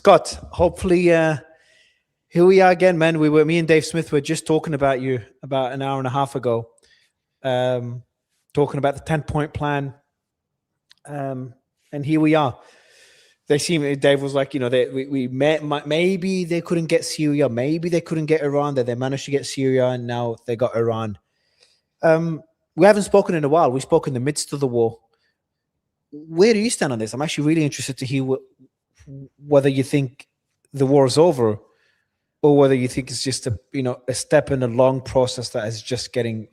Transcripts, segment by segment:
Scott, hopefully here we are again, man. Me and Dave Smith were just talking about you about an hour and a half ago, talking about the 10-point plan. And here we are. Dave was like, we met, maybe they couldn't get Syria, maybe they couldn't get Iran, that they managed to get Syria, and now they got Iran. We haven't spoken in a while. We spoke in the midst of the war. Where do you stand on this? I'm actually really interested to hear whether you think the war is over, or whether you think it's just a step in a long process that is just getting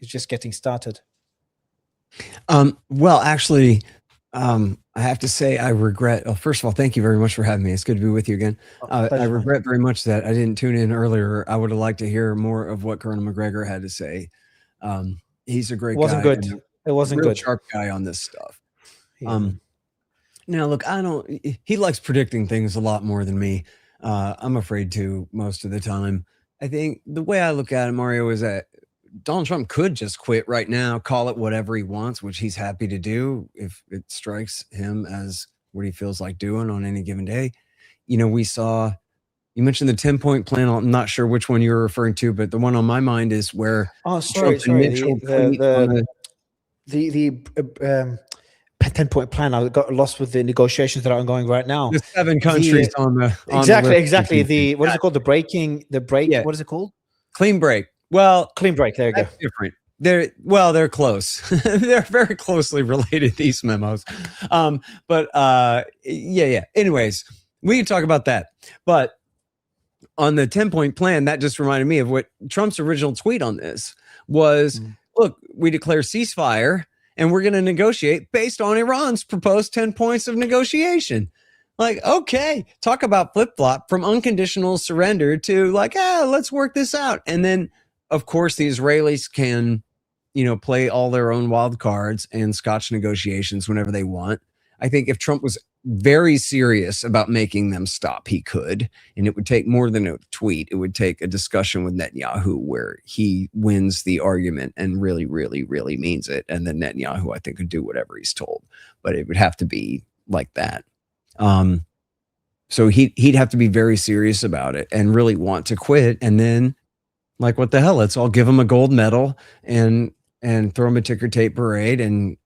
started. Well, actually, I have to say I regret. Well, first of all, thank you very much for having me. It's good to be with you again. I regret very much that I didn't tune in earlier. I would have liked to hear more of what Colonel McGregor had to say. He's a great guy. It wasn't good. Sharp guy on this stuff. Yeah. Now, look, he likes predicting things a lot more than me. I'm afraid to most of the time. I think the way I look at it, Mario, is that Donald Trump could just quit right now, call it whatever he wants, which he's happy to do if it strikes him as what he feels like doing on any given day. We saw, you mentioned the 10-point plan. I'm not sure which one you're referring to, but the one on my mind is where the 10-point plan. I got lost with the negotiations that are ongoing right now. There's 7 countries on the exactly. What is it called? The break. Yeah. What is it called? Clean break. Well, clean break. There you go. Different. They're close. They're very closely related, these memos. Yeah. Anyways, we can talk about that. But on the 10-point plan, that just reminded me of what Trump's original tweet on this was. Look, we declare ceasefire and we're going to negotiate based on Iran's proposed 10 points of negotiation. Like, okay, talk about flip-flop from unconditional surrender to like, let's work this out. And then, of course, the Israelis can, play all their own wild cards and scotch negotiations whenever they want. I think if Trump was very serious about making them stop, he could. And it would take more than a tweet. It would take a discussion with Netanyahu where he wins the argument and really, really, really means it. And then Netanyahu, I think, could do whatever he's told. But it would have to be like that. So he'd have to be very serious about it and really want to quit. And then, like, what the hell? Let's all give him a gold medal and throw him a ticker tape parade. And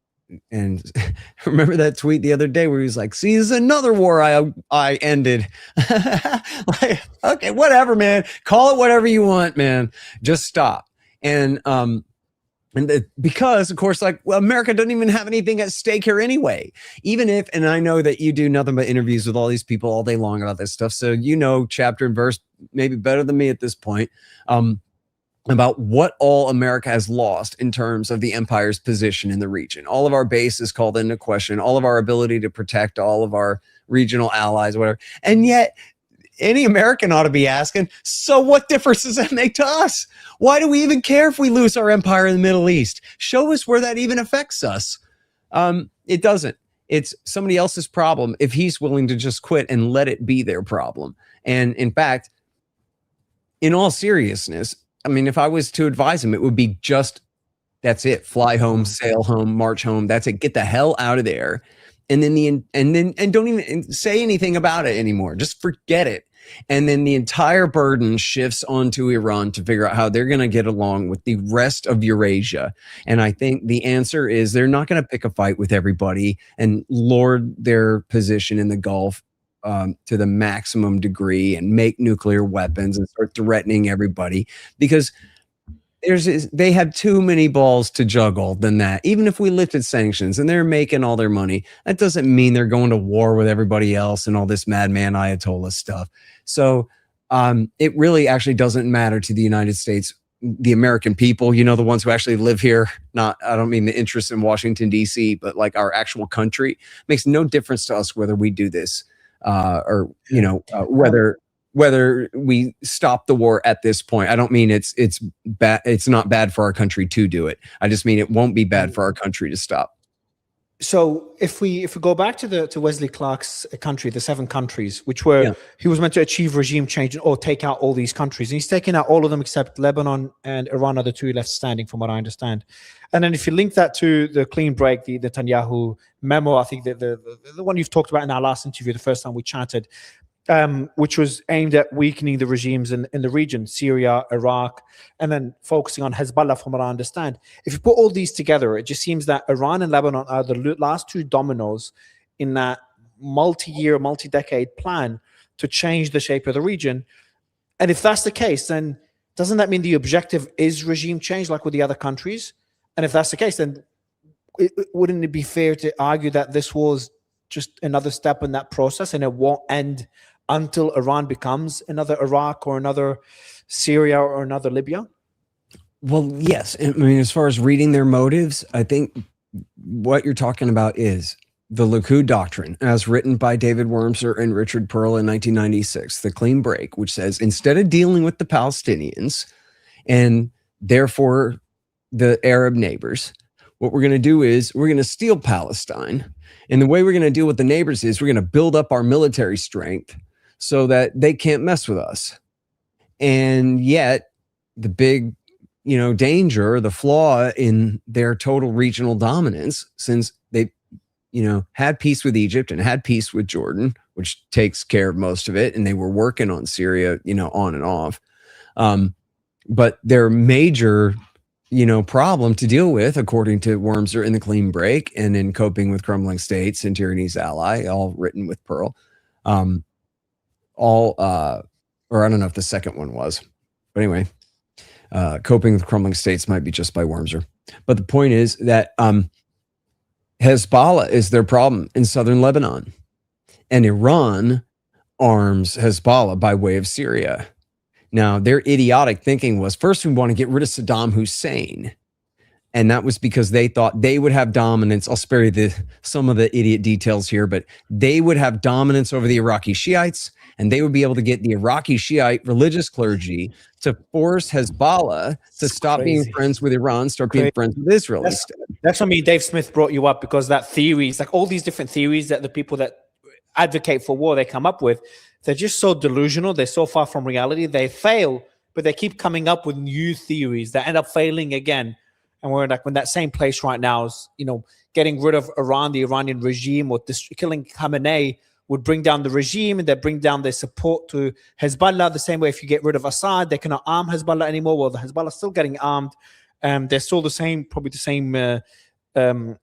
remember that tweet the other day where he was like, "See, this is another war I ended." Like, okay, whatever, man. Call it whatever you want, man. Just stop. Because, of course, America doesn't even have anything at stake here anyway. Even if, and I know that you do nothing but interviews with all these people all day long about this stuff, so chapter and verse maybe better than me at this point, about what all America has lost in terms of the empire's position in the region. All of our base is called into question, all of our ability to protect all of our regional allies, whatever. And yet, any American ought to be asking, so what difference does that make to us? Why do we even care if we lose our empire in the Middle East? Show us where that even affects us. It doesn't. It's somebody else's problem if he's willing to just quit and let it be their problem. And in fact, in all seriousness, I mean, if I was to advise him, it would be just, that's it. Fly home, sail home, march home. That's it. Get the hell out of there. And then don't even say anything about it anymore. Just forget it. And then the entire burden shifts onto Iran to figure out how they're going to get along with the rest of Eurasia. And I think the answer is they're not going to pick a fight with everybody and lord their position in the Gulf to the maximum degree and make nuclear weapons and start threatening everybody, because they have too many balls to juggle than that. Even if we lifted sanctions and they're making all their money, that doesn't mean they're going to war with everybody else and all this madman Ayatollah stuff. So it really actually doesn't matter to the United States, the American people, the ones who actually live here. I don't mean the interest in Washington, D.C., but like our actual country. It makes no difference to us whether we do this whether we stop the war at this point. I don't mean it's bad. It's not bad for our country to do it. I just mean it won't be bad for our country to stop. So if we go back to Wesley Clark's country, the 7 countries, which were he was meant to achieve regime change or take out all these countries, and he's taken out all of them except Lebanon and Iran are the 2 left standing, from what I understand. And then if you link that to the clean break, the Netanyahu memo, I think the one you've talked about in our last interview, the first time we chatted, which was aimed at weakening the regimes in the region, Syria, Iraq, and then focusing on Hezbollah, from what I understand. If you put all these together, it just seems that Iran and Lebanon are the last two dominoes in that multi-year, multi-decade plan to change the shape of the region. And if that's the case, then doesn't that mean the objective is regime change like with the other countries? And if that's the case, then wouldn't it be fair to argue that this was just another step in that process and it won't end until Iran becomes another Iraq or another Syria or another Libya? Well, yes. I mean, as far as reading their motives, I think what you're talking about is the Likud doctrine, as written by David Wormser and Richard Pearl in 1996, the clean break, which says instead of dealing with the Palestinians and therefore the Arab neighbors, what we're going to do is we're going to steal Palestine. And the way we're going to deal with the neighbors is we're going to build up our military strength so that they can't mess with us. And yet the big, danger, the flaw in their total regional dominance, since they, had peace with Egypt and had peace with Jordan, which takes care of most of it. And they were working on Syria, on and off. But their major, problem to deal with, according to Wormser in the clean break and in Coping with Crumbling States and Tyranny's Ally, all written with Pearl, or I don't know if the second one was, but anyway, Coping with Crumbling States might be just by Wormser. But the point is that Hezbollah is their problem in southern Lebanon, and Iran arms Hezbollah by way of Syria. Now, their idiotic thinking was, first, we want to get rid of Saddam Hussein. And that was because they thought they would have dominance. I'll spare you some of the idiot details here, but they would have dominance over the Iraqi Shiites, and they would be able to get the Iraqi Shiite religious clergy to force Hezbollah to stop being friends with Iran, start being friends with Israel instead. That's what Dave Smith brought you up, because that theories, like all these different theories that the people that advocate for war, they come up with, they're just so delusional. They're so far from reality. They fail, but they keep coming up with new theories that end up failing again. And we're like in that same place right now is, getting rid of Iran, the Iranian regime, or killing Khamenei would bring down the regime, and they bring down their support to Hezbollah. The same way, if you get rid of Assad, they cannot arm Hezbollah anymore. Well, the Hezbollah is still getting armed. They're still the same, probably the same, from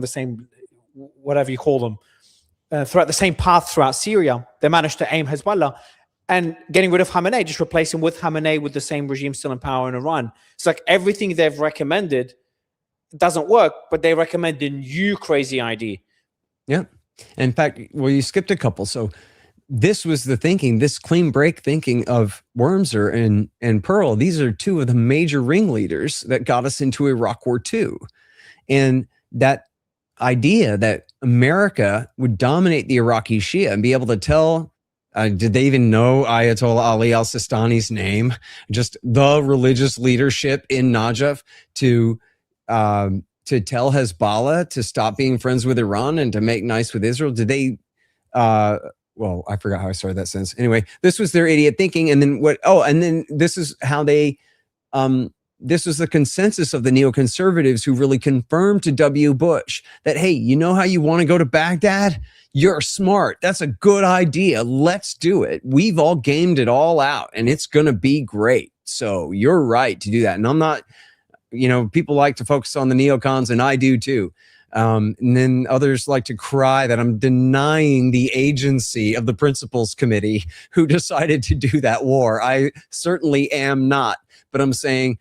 the same, whatever you call them, throughout the same path throughout Syria. They managed to aim Hezbollah. And getting rid of Khamenei, just replacing with Khamenei with the same regime still in power in Iran. It's like everything they've recommended doesn't work, but they recommend a new crazy idea. Yeah. In fact, well, you skipped a couple. So this was the thinking, this clean break thinking of Wormser and Pearl. These are two of the major ringleaders that got us into Iraq War II. And that idea that America would dominate the Iraqi Shia and be able to tell, did they even know Ayatollah Ali al-Sistani's name? Just the religious leadership in Najaf to tell Hezbollah to stop being friends with Iran and to make nice with Israel? Did they, well, I forgot how I started that sentence. Anyway, this was their idiot thinking. And then and then this is how they, this was the consensus of the neoconservatives who really confirmed to W. Bush that, hey, you know how you want to go to Baghdad? You're smart. That's a good idea. Let's do it. We've all gamed it all out and it's going to be great. So you're right to do that. And I'm not, people like to focus on the neocons, and I do too. And then others like to cry that I'm denying the agency of the Principals Committee who decided to do that war. I certainly am not, but I'm saying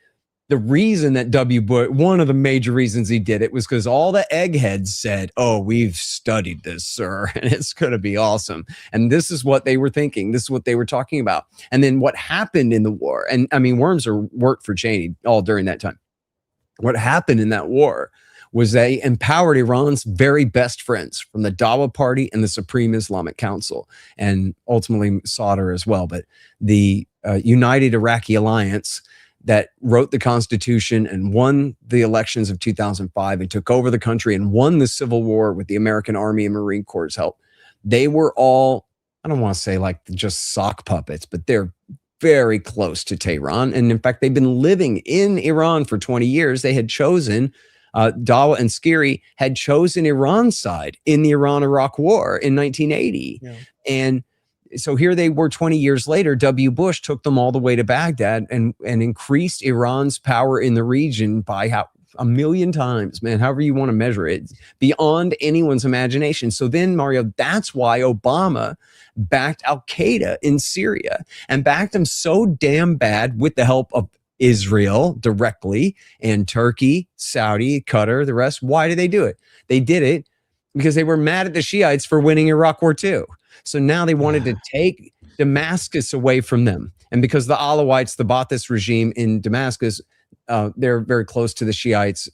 the reason that W. Bush, one of the major reasons he did it was because all the eggheads said, oh, we've studied this, sir, and it's going to be awesome. And this is what they were thinking. This is what they were talking about. And then what happened in the war, and I mean, Wormser worked for Cheney all during that time. What happened in that war was they empowered Iran's very best friends from the Dawa Party and the Supreme Islamic Council, and ultimately Sadr as well. But the United Iraqi Alliance that wrote the Constitution and won the elections of 2005 and took over the country and won the Civil War with the American Army and Marine Corps' help. They were all, I don't want to say like just sock puppets, but they're very close to Tehran. And in fact, they've been living in Iran for 20 years. They had chosen Dawa and Skiri had chosen Iran's side in the Iran-Iraq War in 1980. Yeah. And so here they were 20 years later. W. Bush took them all the way to Baghdad and increased Iran's power in the region by 1 million times, man, however you want to measure it, beyond anyone's imagination. So then, Mario, that's why Obama backed al-Qaeda in Syria and backed them so damn bad with the help of Israel directly and Turkey, Saudi, Qatar, the rest. Why did they do it? They did it because they were mad at the Shiites for winning Iraq War II. So now they wanted to take Damascus away from them. And because the Alawites, the Ba'athist regime in Damascus, they're very close to the Shiites,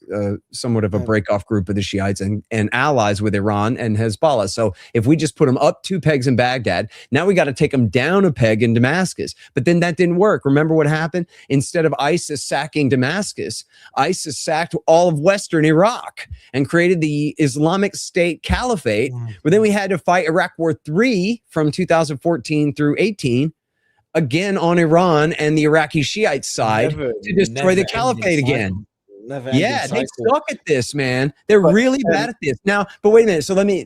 somewhat of a breakoff group of the Shiites and allies with Iran and Hezbollah. So if we just put them up 2 pegs in Baghdad, now we got to take them down a peg in Damascus. But then that didn't work. Remember what happened? Instead of ISIS sacking Damascus, ISIS sacked all of Western Iraq and created the Islamic State Caliphate. But then we had to fight Iraq War III from 2014 through 18. Again on Iran and the Iraqi Shiite side to destroy the caliphate again. Yeah, they suck at this, man. They're really bad at this. Now, but wait a minute. So let me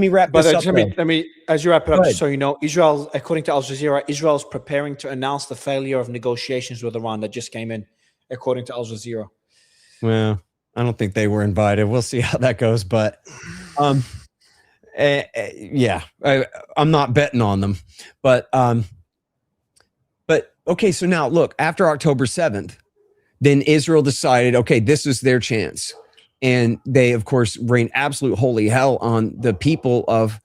wrap this up. Let me, as you wrap it up, just so you know, Israel, according to Al Jazeera, Israel is preparing to announce the failure of negotiations with Iran that just came in, according to Al Jazeera. Well, I don't think they were invited. We'll see how that goes, but yeah, I'm not betting on them, but okay, so now look, after October 7th, then Israel decided, okay, this is their chance. And they, of course, rained absolute holy hell on the people of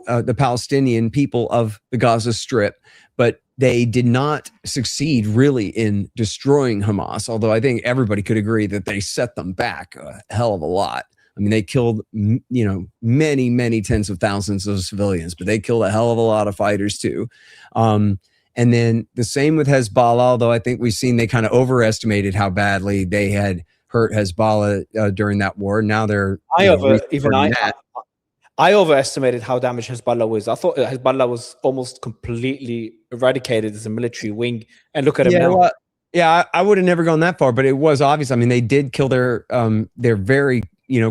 the Palestinian people of the Gaza Strip. But they did not succeed really in destroying Hamas, although I think everybody could agree that they set them back a hell of a lot. I mean, they killed, many, many tens of thousands of civilians, but they killed a hell of a lot of fighters too. And then the same with Hezbollah, although I think we've seen they kind of overestimated how badly they had hurt Hezbollah during that war. Now they're I overestimated how damaged Hezbollah was. I thought Hezbollah was almost completely eradicated as a military wing. And look at them now. Well, yeah, I would have never gone that far, but it was obvious. I mean, they did kill their very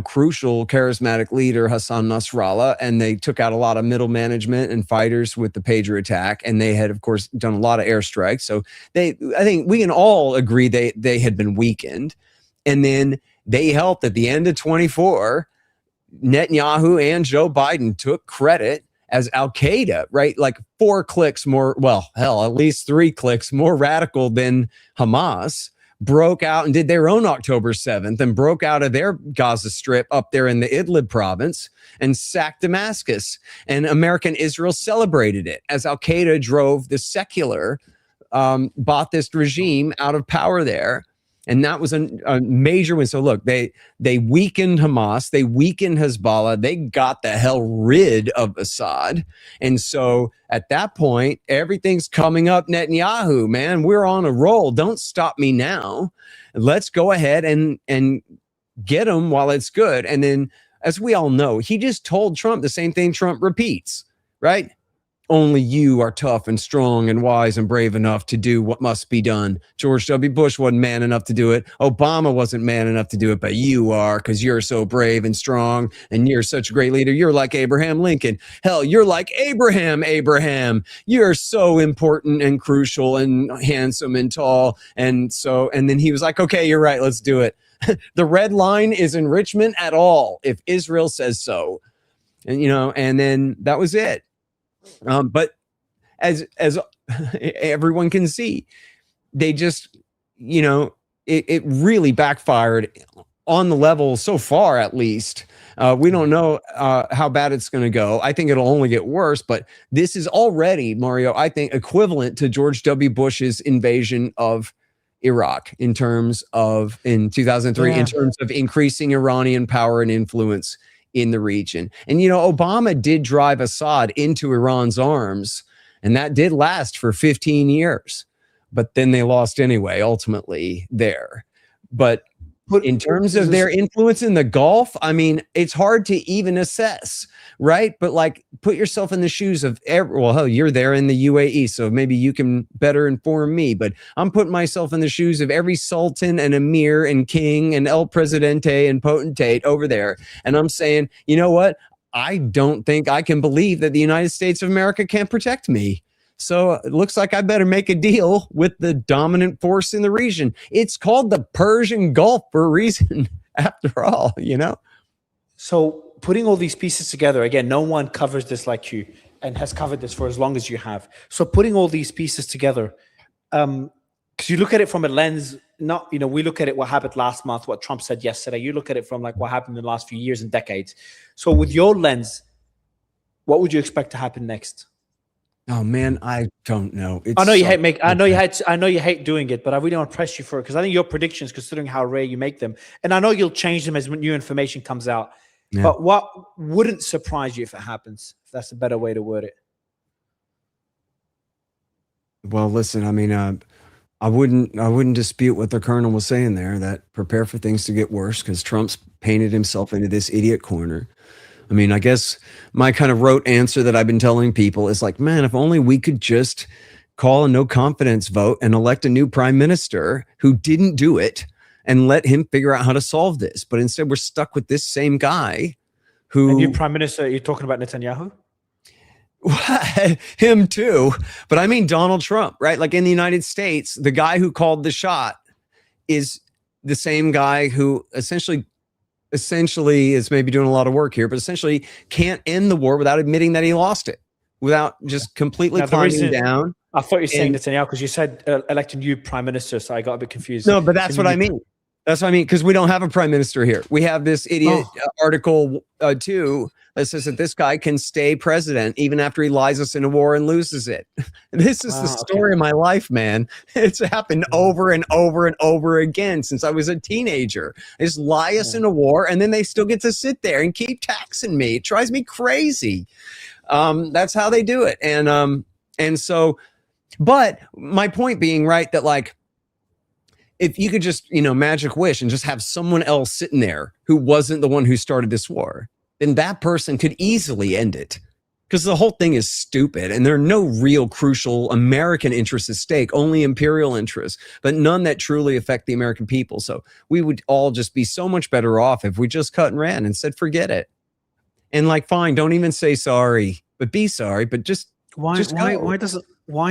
crucial, charismatic leader, Hassan Nasrallah, and they took out a lot of middle management and fighters with the pager attack. And they had, of course, done a lot of airstrikes. So I think we can all agree they had been weakened. And then they helped at the end of 24. Netanyahu and Joe Biden took credit as al-Qaeda, right? Like 4 clicks more, well, hell, at least 3 clicks more radical than Hamas, broke out and did their own October 7th and broke out of their Gaza Strip up there in the Idlib province and sacked Damascus. And American Israel celebrated it as al-Qaeda drove the secular Ba'athist regime out of power there. And that was a major win. So look, they weakened Hamas, they weakened Hezbollah, they got the hell rid of Assad. And so at that point, everything's coming up Netanyahu, man. We're on a roll. Don't stop me now. Let's go ahead and get him while it's good. And then, as we all know, he just told Trump the same thing Trump repeats, right? Only you are tough and strong and wise and brave enough to do what must be done. George W. Bush wasn't man enough to do it. Obama wasn't man enough to do it, but you are, because you're so brave and strong and you're such a great leader. You're like Abraham Lincoln. Hell, you're like Abraham. You're so important and crucial and handsome and tall. And then he was like, okay, you're right. Let's do it. The red line is enrichment at all if Israel says so. And, and then that was it. But as everyone can see, they just, it really backfired on the level so far, at least. We don't know how bad it's going to go. I think it'll only get worse, but this is already, Mario, I think, equivalent to George W. Bush's invasion of Iraq in 2003, in terms of increasing Iranian power and influence in the region. And, Obama did drive Assad into Iran's arms, and that did last for 15 years. But then they lost anyway, ultimately there. But in terms of their influence in the Gulf, I mean, it's hard to even assess, right? But like, put yourself in the shoes of well, hell, you're there in the UAE, so maybe you can better inform me. But I'm putting myself in the shoes of every sultan and emir and king and el presidente and potentate over there, and I'm saying, you know what? I don't think I can believe that the United States of America can't protect me. So it looks like I better make a deal with the dominant force in the region. It's called the Persian Gulf for a reason, after all, you know? So putting all these pieces together, again, no one covers this like you and has covered this for as long as you have. So putting all these pieces together, because you look at it from a lens, not, you know, we look at it, what happened last month, what Trump said yesterday. You look at it from like what happened in the last few years and decades. So with your lens, what would you expect to happen next? Oh man, I don't know. I know you hate I know you hate doing it, but I really want to press you for it because I think your predictions, considering how rare you make them, and I know you'll change them as new information comes out. Yeah. But what wouldn't surprise you if it happens? If that's a better way to word it. Well, listen, I mean, I wouldn't dispute what the colonel was saying there. That prepare for things to get worse because Trump's painted himself into this idiot corner. I mean, I guess my kind of rote answer that I've been telling people is like, man, if only we could just call a no confidence vote and elect a new prime minister who didn't do it and let him figure out how to solve this. But instead, we're stuck with this same guy who... A new prime minister, you're talking about Netanyahu? Him too. But I mean Donald Trump, right? Like in the United States, the guy who called the shot is the same guy who essentially is maybe doing a lot of work here, but essentially can't end the war without admitting that he lost it, without just completely climbing down. I thought you were saying Netanyahu because you said elect a new prime minister, so I got a bit confused. No, but that's what I mean. That's what I mean, because we don't have a prime minister here. We have this idiot Article 2 that says that this guy can stay president even after he lies us in a war and loses it. This is the story of my life, man. It's happened over and over and over again since I was a teenager. They just lie us in a war, and then they still get to sit there and keep taxing me. It drives me crazy. That's how they do it. And so, but my point being, right, that like, if you could just, you know, magic wish and just have someone else sitting there who wasn't the one who started this war, then that person could easily end it. Because the whole thing is stupid and there are no real crucial American interests at stake, only imperial interests, but none that truly affect the American people. So we would all just be so much better off if we just cut and ran and said, forget it. And like, fine, don't even say sorry, but be sorry, but why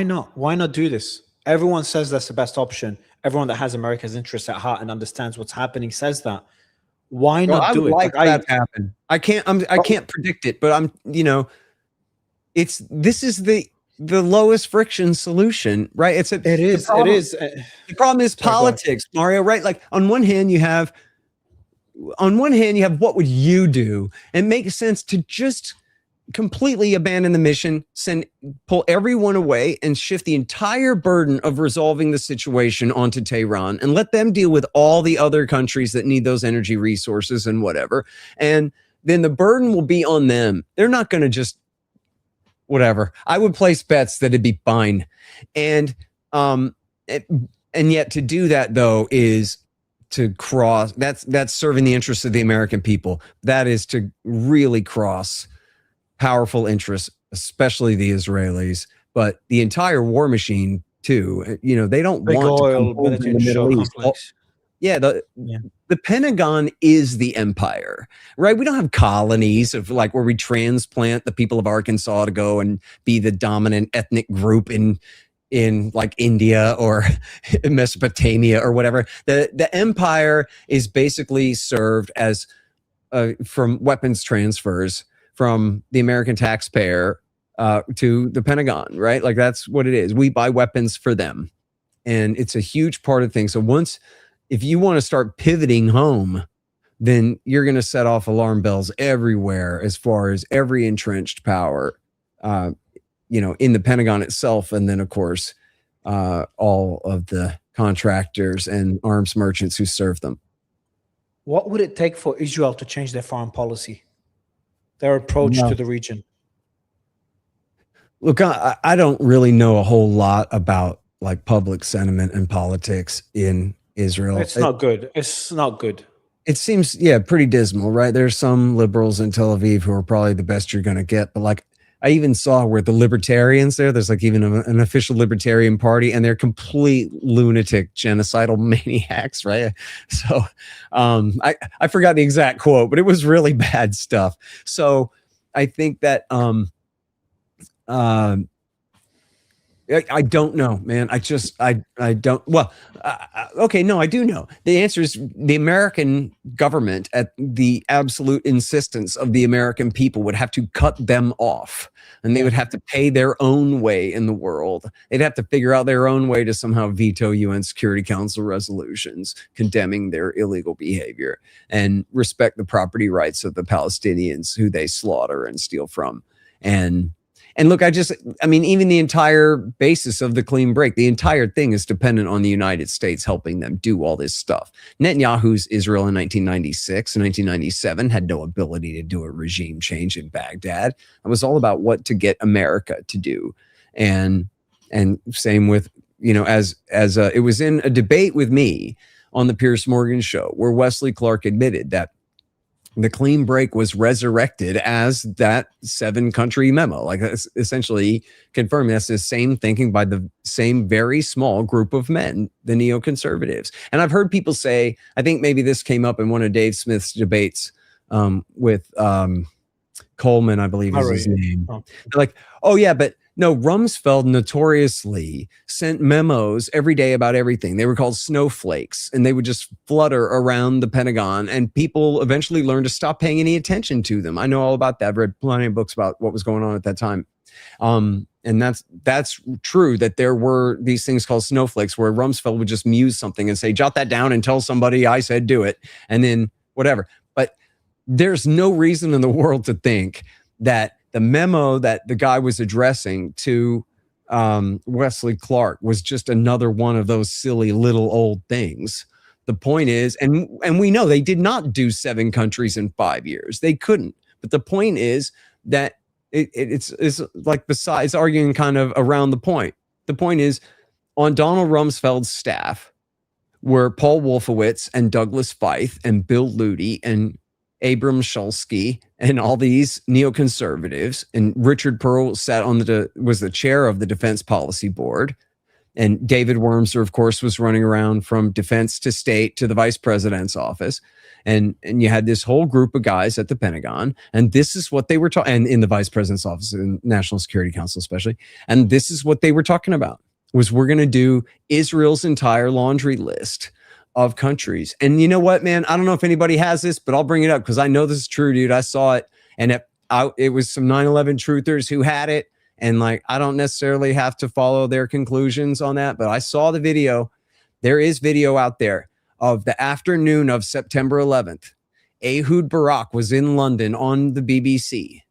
not do this? Everyone says that's the best option. Everyone that has America's interests at heart and understands what's happening says that. Why not do it? Like that happen. I can't predict it, but this is the lowest friction solution, right? It is. The problem is politics, Mario, right? Like on one hand you have what would you do? It makes sense to just completely abandon the mission, pull everyone away and shift the entire burden of resolving the situation onto Tehran and let them deal with all the other countries that need those energy resources and whatever. And then the burden will be on them. They're not going to just whatever. I would place bets that it'd be fine. And yet to do that though is to cross, that's serving the interests of the American people. That is to really cross powerful interests, especially the Israelis, but the entire war machine too. You know, they don't want to come over in the Middle East. The Pentagon is the empire, right? We don't have colonies of like where we transplant the people of Arkansas to go and be the dominant ethnic group in like India or Mesopotamia or whatever. The empire is basically served as from weapons transfers from the American taxpayer to the Pentagon, right? Like that's what it is. We buy weapons for them. And it's a huge part of things. So if you want to start pivoting home, then you're going to set off alarm bells everywhere as far as every entrenched power, in the Pentagon itself. And then of course, all of the contractors and arms merchants who serve them. What would it take for Israel to change their foreign policy? Their approach to the region? Look, I don't really know a whole lot about like public sentiment and politics in Israel. It's not good. It's not good. It seems, pretty dismal, right? There's some liberals in Tel Aviv who are probably the best you're going to get. But like, I even saw where the libertarians there's like even an official libertarian party, and they're complete lunatic, genocidal maniacs, right? So I forgot the exact quote, but it was really bad stuff. So I think that I don't know, man. I don't. Well, okay, no, I do know. The answer is the American government, at the absolute insistence of the American people, would have to cut them off, and they would have to pay their own way in the world. They'd have to figure out their own way to somehow veto UN Security Council resolutions condemning their illegal behavior and respect the property rights of the Palestinians who they slaughter and steal from. And look, I mean, even the entire basis of the clean break, the entire thing is dependent on the United States helping them do all this stuff. Netanyahu's Israel in 1996 and 1997 had no ability to do a regime change in Baghdad. It was all about what to get America to do. And same with, as it was in a debate with me on the Piers Morgan show, where Wesley Clark admitted that the clean break was resurrected as that 7-country memo, like that's essentially confirming that's the same thinking by the same very small group of men, the neoconservatives. And I've heard people say, I think maybe this came up in one of Dave Smith's debates with Coleman, I believe is his name. They're like, oh yeah, but no, Rumsfeld notoriously sent memos every day about everything. They were called snowflakes, and they would just flutter around the Pentagon, and people eventually learned to stop paying any attention to them. I know all about that. I've read plenty of books about what was going on at that time. And that's true, that there were these things called snowflakes where Rumsfeld would just muse something and say, jot that down and tell somebody I said do it, and then whatever. But there's no reason in the world to think that the memo that the guy was addressing to Wesley Clark was just another one of those silly little old things. The point is, and we know they did not do 7 countries in 5 years. They couldn't. But the point is that it's like it's arguing kind of around the point. The point is, on Donald Rumsfeld's staff were Paul Wolfowitz and Douglas Feith and Bill Luty and Abram Shulsky and all these neoconservatives, and Richard Pearl sat on was the chair of the Defense Policy Board, and David Wormser, of course, was running around from defense to state to the vice president's office, and you had this whole group of guys at the Pentagon, and this is what they were talking, and in the vice president's office and National Security Council especially, and this is what they were talking about, was we're going to do Israel's entire laundry list of countries. And you know what, man? I don't know if anybody has this, but I'll bring it up because I know this is true, dude. I saw it, and it was some 9/11 truthers who had it. And like, I don't necessarily have to follow their conclusions on that, but I saw the video. There is video out there of the afternoon of September 11th. Ehud Barak was in London on the BBC.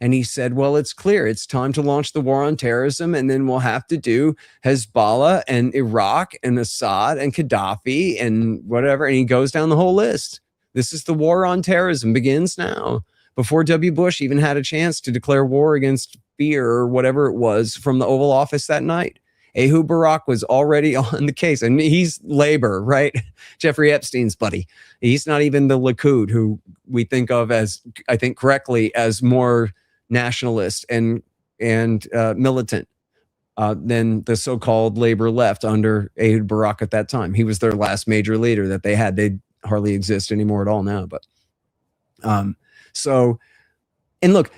And he said, well, it's clear. It's time to launch the war on terrorism. And then we'll have to do Hezbollah and Iraq and Assad and Gaddafi and whatever. And he goes down the whole list. This is the war on terrorism begins now. Before W. Bush even had a chance to declare war against fear or whatever it was from the Oval Office that night. Ehud Barak was already on the case. And he's Labor, right? Jeffrey Epstein's buddy. He's not even the Likud, who we think of as, I think correctly, as more nationalist and militant than the so-called Labor left under Ehud Barak at that time. He was their last major leader that they had. They hardly exist anymore at all now. But so, and look,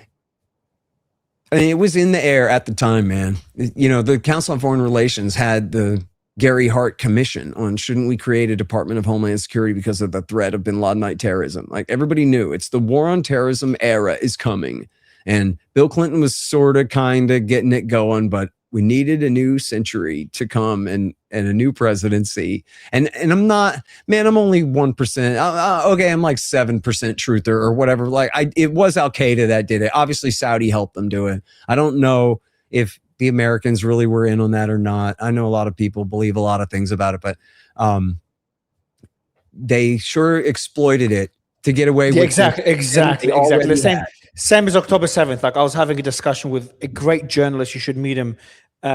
I mean, it was in the air at the time, man. You know, the Council on Foreign Relations had the Gary Hart Commission on shouldn't we create a Department of Homeland Security because of the threat of bin Ladenite terrorism. Like, everybody knew it's the war on terrorism era is coming. And Bill Clinton was sort of kind of getting it going, but we needed a new century to come and a new presidency. And I'm not, man, I'm only 1%. Okay, I'm like 7% truther or whatever. Like, it was Al Qaeda that did it. Obviously, Saudi helped them do it. I don't know if the Americans really were in on that or not. I know a lot of people believe a lot of things about it, but they sure exploited it to get away with exactly. The same as October 7th. Like, I was having a discussion with a great journalist. You should meet him.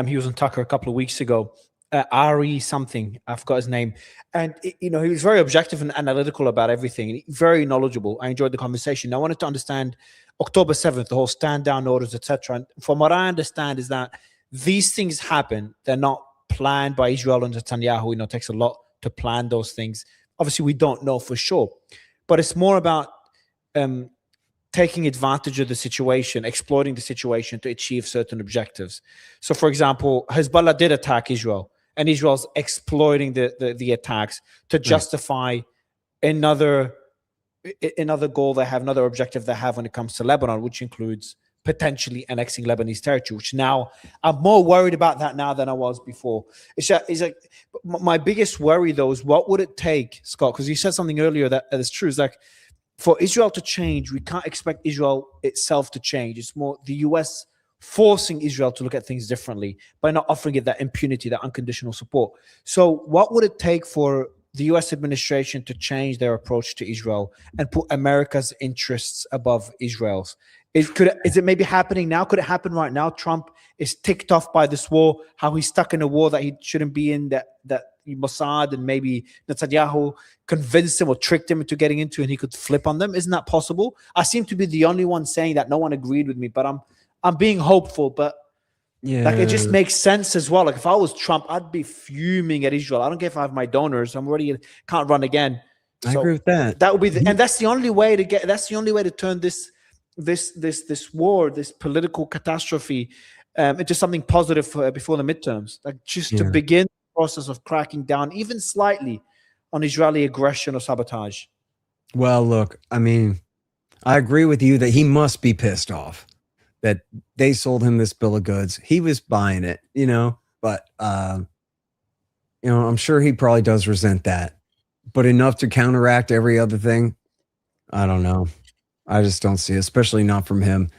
He was on Tucker a couple of weeks ago. Ari something. I forgot his name. And, he was very objective and analytical about everything. Very knowledgeable. I enjoyed the conversation. I wanted to understand October 7th, the whole stand down orders, etc. And from what I understand is that these things happen. They're not planned by Israel and Netanyahu. It takes a lot to plan those things. Obviously, we don't know for sure. But it's more about taking advantage of the situation, exploiting the situation to achieve certain objectives. So, for example, Hezbollah did attack Israel, and Israel's exploiting the attacks to justify another goal they have, another objective they have when it comes to Lebanon, which includes potentially annexing Lebanese territory, which now I'm more worried about that now than I was before. It's like my biggest worry, though, is what would it take, Scott? Because you said something earlier that is true. It's like, for Israel to change, we can't expect Israel itself to change. It's more the US forcing Israel to look at things differently by not offering it that impunity, that unconditional support. So what would it take for the US administration to change their approach to Israel and put America's interests above Israel's? Is it maybe happening now? Could it happen right now? Trump is ticked off by this war, how he's stuck in a war that he shouldn't be in, that Mossad and maybe Netanyahu convinced him or tricked him into getting into, and he could flip on them. Isn't that possible? I seem to be the only one saying that. No one agreed with me, but I'm being hopeful. But like, it just makes sense as well. Like, if I was Trump, I'd be fuming at Israel. I don't care if I have my donors. I'm already can't run again. I agree with that. That would be, and that's the only way to get. That's the only way to turn this war, this political catastrophe, into something positive before the midterms. Like, just to begin process of cracking down even slightly on Israeli aggression or sabotage. Well, look, I mean, I agree with you that he must be pissed off that they sold him this bill of goods. He was buying it, but I'm sure he probably does resent that, but enough to counteract every other thing. I don't know. I just don't see it, especially not from him,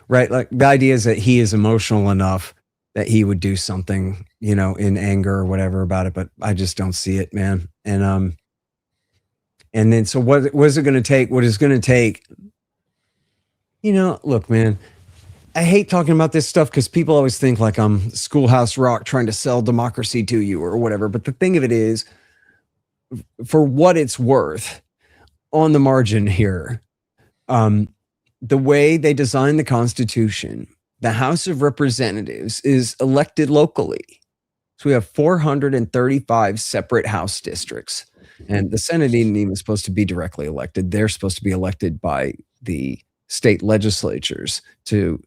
right? Like, the idea is that he is emotional enough that he would do something, in anger or whatever about it, but I just don't see it, man. And then, so what is it going to take? What is going to take? Look, man, I hate talking about this stuff because people always think like I'm Schoolhouse Rock trying to sell democracy to you or whatever. But the thing of it is, for what it's worth, on the margin here, the way they designed the Constitution, the House of Representatives is elected locally. So we have 435 separate House districts, and the Senate isn't even supposed to be directly elected. They're supposed to be elected by the state legislatures to,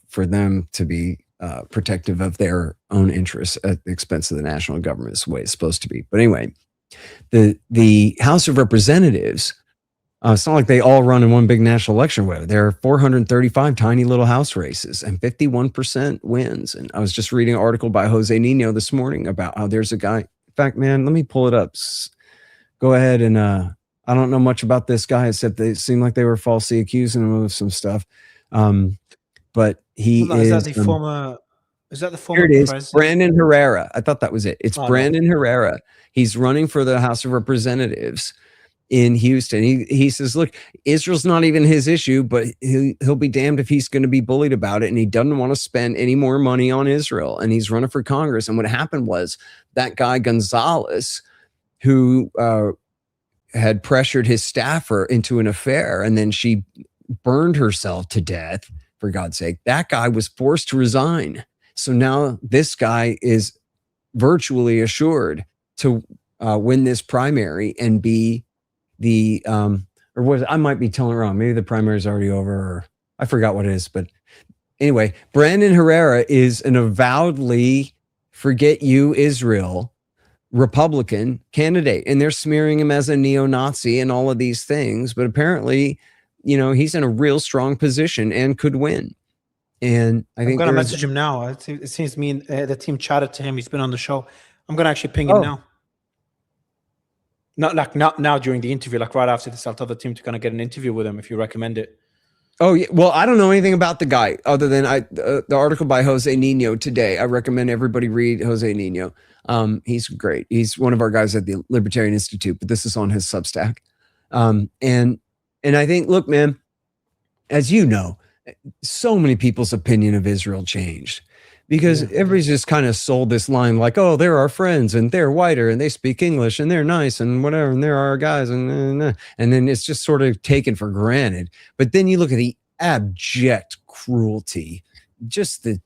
for them to be protective of their own interests at the expense of the national government. Is the way it's supposed to be. But anyway, the House of Representatives, it's not like they all run in one big national election. There are 435 tiny little House races and 51% wins. And I was just reading an article by Jose Nino this morning about how there's a guy. In fact, man, let me pull it up. Go ahead. And I don't know much about this guy, except they seemed like they were falsely accusing him of some stuff. But he is that the former. Is that the former? Here it is, president? Brandon Herrera. I thought that was it. It's Brandon Herrera. He's running for the House of Representatives in Houston. He says, look, Israel's not even his issue, but he'll be damned if he's going to be bullied about it. And he doesn't want to spend any more money on Israel. And he's running for Congress. And what happened was that guy Gonzalez, who had pressured his staffer into an affair, and then she burned herself to death, for God's sake, that guy was forced to resign. So now this guy is virtually assured to win this primary and be the or was I might be telling it wrong. Maybe the primary is already over, or I forgot what it is. But anyway, Brandon Herrera is an avowedly forget you Israel Republican candidate, and they're smearing him as a neo-Nazi and all of these things. But apparently, he's in a real strong position and could win. And I think I'm going to message him now. It seems to me the team chatted to him. He's been on the show. I'm going to actually ping him now. Not now during the interview, like right after this. I'll tell the team to kind of get an interview with him if you recommend it. Oh, yeah. Well, I don't know anything about the guy other than the article by Jose Nino today. I recommend everybody read Jose Nino. He's great. He's one of our guys at the Libertarian Institute, but this is on his Substack. And I think, look, man, as you know, so many people's opinion of Israel changed. because everybody's just kind of sold this line like, oh, they're our friends and they're whiter and they speak English and they're nice and whatever and they're our guys and then it's just sort of taken for granted. But then you look at the abject cruelty, just the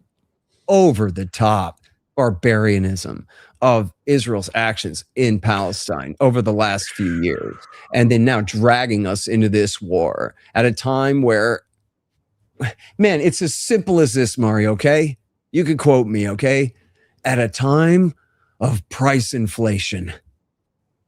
over the top barbarianism of Israel's actions in Palestine over the last few years, and then now dragging us into this war at a time where, man, it's as simple as this, Mario, okay? You could quote me, okay? At a time of price inflation,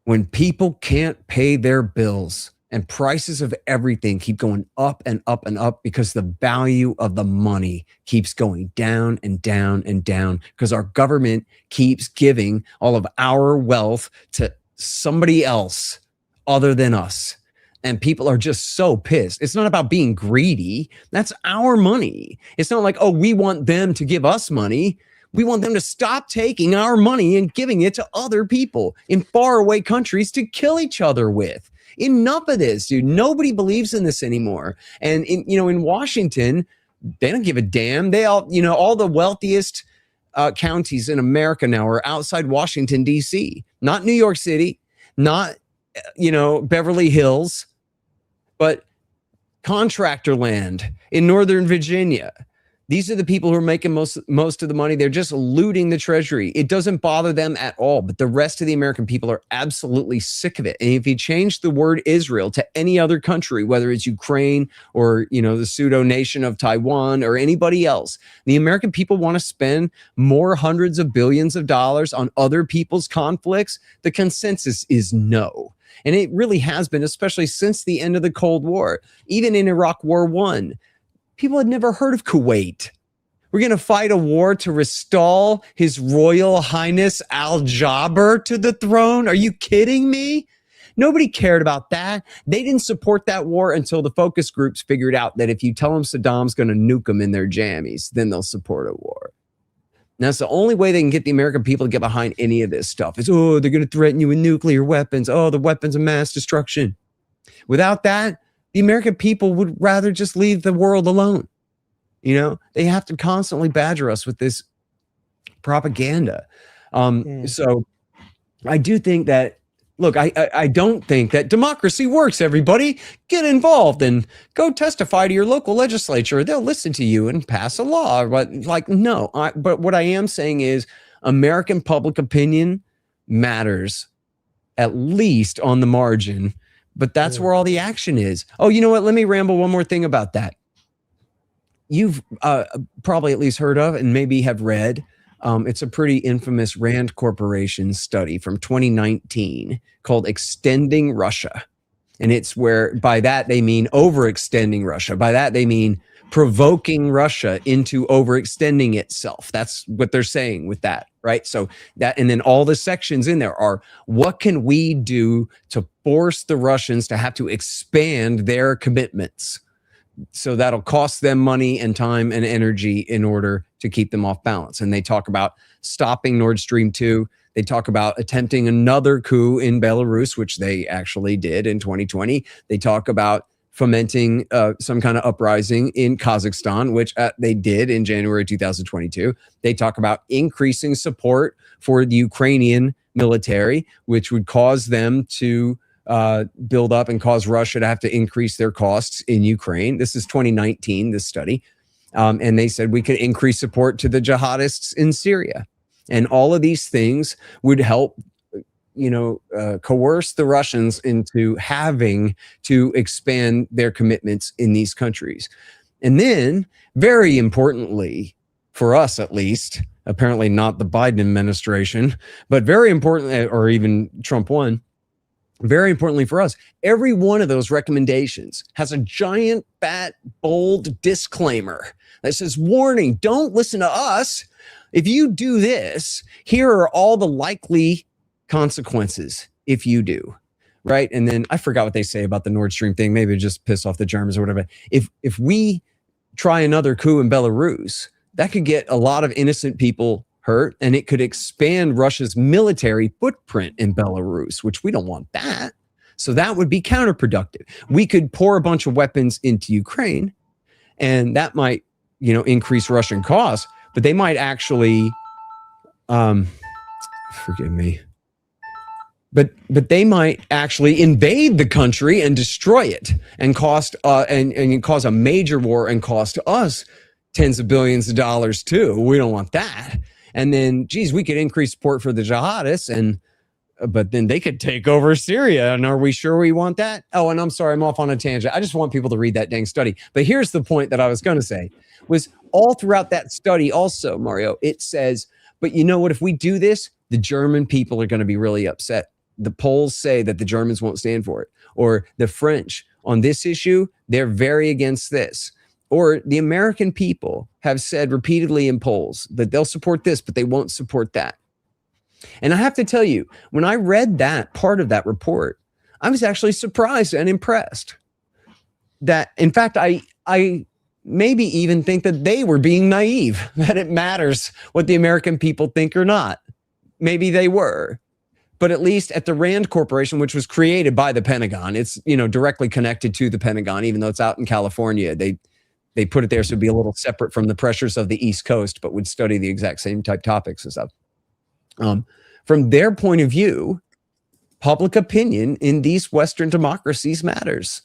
when people can't pay their bills and prices of everything keep going up and up and up because the value of the money keeps going down and down and down because our government keeps giving all of our wealth to somebody else other than us. And people are just so pissed. It's not about being greedy. That's our money. It's not like, oh, we want them to give us money. We want them to stop taking our money and giving it to other people in faraway countries to kill each other with. Enough of this, dude. Nobody believes in this anymore. And in Washington, they don't give a damn. They all, all the wealthiest counties in America now are outside Washington, D.C., not New York City, not, Beverly Hills, but contractor land in Northern Virginia. These are the people who are making most of the money. They're just looting the treasury. It doesn't bother them at all, but the rest of the American people are absolutely sick of it. And if you change the word Israel to any other country, whether it's Ukraine or, the pseudo nation of Taiwan or anybody else, the American people want to spend more hundreds of billions of dollars on other people's conflicts. The consensus is no. And it really has been, especially since the end of the Cold War. Even in Iraq War I, people had never heard of Kuwait. We're going to fight a war to restore His Royal Highness Al Jaber to the throne? Are you kidding me? Nobody cared about that. They didn't support that war until the focus groups figured out that if you tell them Saddam's going to nuke them in their jammies, then they'll support a war. And that's the only way they can get the American people to get behind any of this stuff is, oh, they're going to threaten you with nuclear weapons. Oh, the weapons of mass destruction. Without that, the American people would rather just leave the world alone. They have to constantly badger us with this propaganda. So I do think that, look, I don't think that democracy works, everybody. Get involved and go testify to your local legislature. They'll listen to you and pass a law. But no. But what I am saying is American public opinion matters, at least on the margin. But that's where all the action is. Oh, you know what? Let me ramble one more thing about that. You've probably at least heard of and maybe have read. It's a pretty infamous Rand Corporation study from 2019 called Extending Russia. And it's where, by that, they mean overextending Russia. By that, they mean provoking Russia into overextending itself. That's what they're saying with that, right? So that, and then all the sections in there are, what can we do to force the Russians to have to expand their commitments? So that'll cost them money and time and energy in order to keep them off balance. And they talk about stopping Nord Stream 2. They talk about attempting another coup in Belarus, which they actually did in 2020. They talk about fomenting some kind of uprising in Kazakhstan, which they did in January 2022. They talk about increasing support for the Ukrainian military, which would cause them to build up and cause Russia to have to increase their costs in Ukraine. This is 2019, this study. And they said we could increase support to the jihadists in Syria. And all of these things would help, coerce the Russians into having to expand their commitments in these countries. And then, very importantly, for us at least, apparently not the Biden administration, but very important, or even Trump 1, very importantly for us, every one of those recommendations has a giant, fat, bold disclaimer that says, warning, don't listen to us. If you do this, here are all the likely consequences if you do, right? And then I forgot what they say about the Nord Stream thing. Maybe just piss off the Germans or whatever. If we try another coup in Belarus, that could get a lot of innocent people hurt, and it could expand Russia's military footprint in Belarus, which we don't want that. So that would be counterproductive. We could pour a bunch of weapons into Ukraine, and that might, increase Russian costs. but they might actually, forgive me, but they might actually invade the country and destroy it and cost and cause a major war and cost us tens of billions of dollars too. We don't want that. And then, geez, we could increase support for the jihadists, but then they could take over Syria. And are we sure we want that? Oh, and I'm sorry, I'm off on a tangent. I just want people to read that dang study. But here's the point that I was going to say was all throughout that study also, Mario, it says, but you know what? If we do this, the German people are going to be really upset. The polls say that the Germans won't stand for it, or the French on this issue, they're very against this. Or the American people have said repeatedly in polls that they'll support this, but they won't support that. And I have to tell you, when I read that part of that report, I was actually surprised and impressed that, in fact, I maybe even think that they were being naive, that it matters what the American people think or not. Maybe they were. But at least at the Rand Corporation, which was created by the Pentagon, it's, you know, directly connected to the Pentagon, even though it's out in California. They put it there so it'd be a little separate from the pressures of the East Coast, but would study the exact same type topics and stuff. From their point of view, public opinion in these Western democracies matters.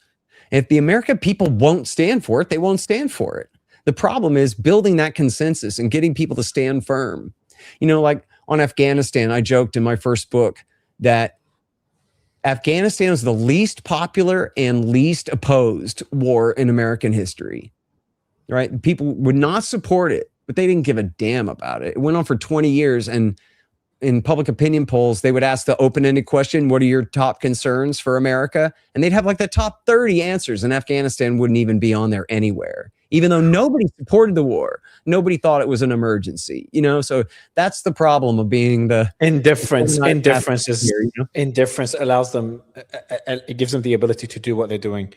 If the American people won't stand for it, they won't stand for it. The problem is building that consensus and getting people to stand firm. You know, like on Afghanistan, I joked in my first book that Afghanistan is the least popular and least opposed war in American history, right? People would not support it, but they didn't give a damn about it. It went on for 20 years, and in public opinion polls, they would ask the open-ended question, what are your top concerns for America? And they'd have like the top 30 answers, and Afghanistan wouldn't even be on there anywhere. Even though nobody supported the war, nobody thought it was an emergency, you know? So that's the problem of being the indifference. Indifference allows them, it gives them the ability to do what they're doing.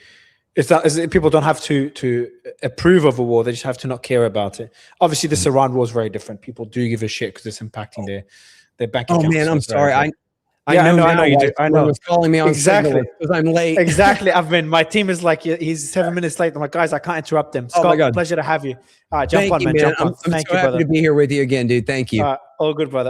People don't have to approve of a war. They just have to not care about it. Obviously, this Iran war is very different. People do give a shit because it's impacting their bank accounts. Oh man, I'm sorry. I know you do. I know. Was calling me on exactly because I'm late. Exactly. My team is like, he's 7 minutes late. I'm like, guys, I can't interrupt him. Scott, oh my God. Pleasure to have you. All right, jump on, man. I'm Jump on. so happy to be here with you again, dude. Thank you. All good, brother.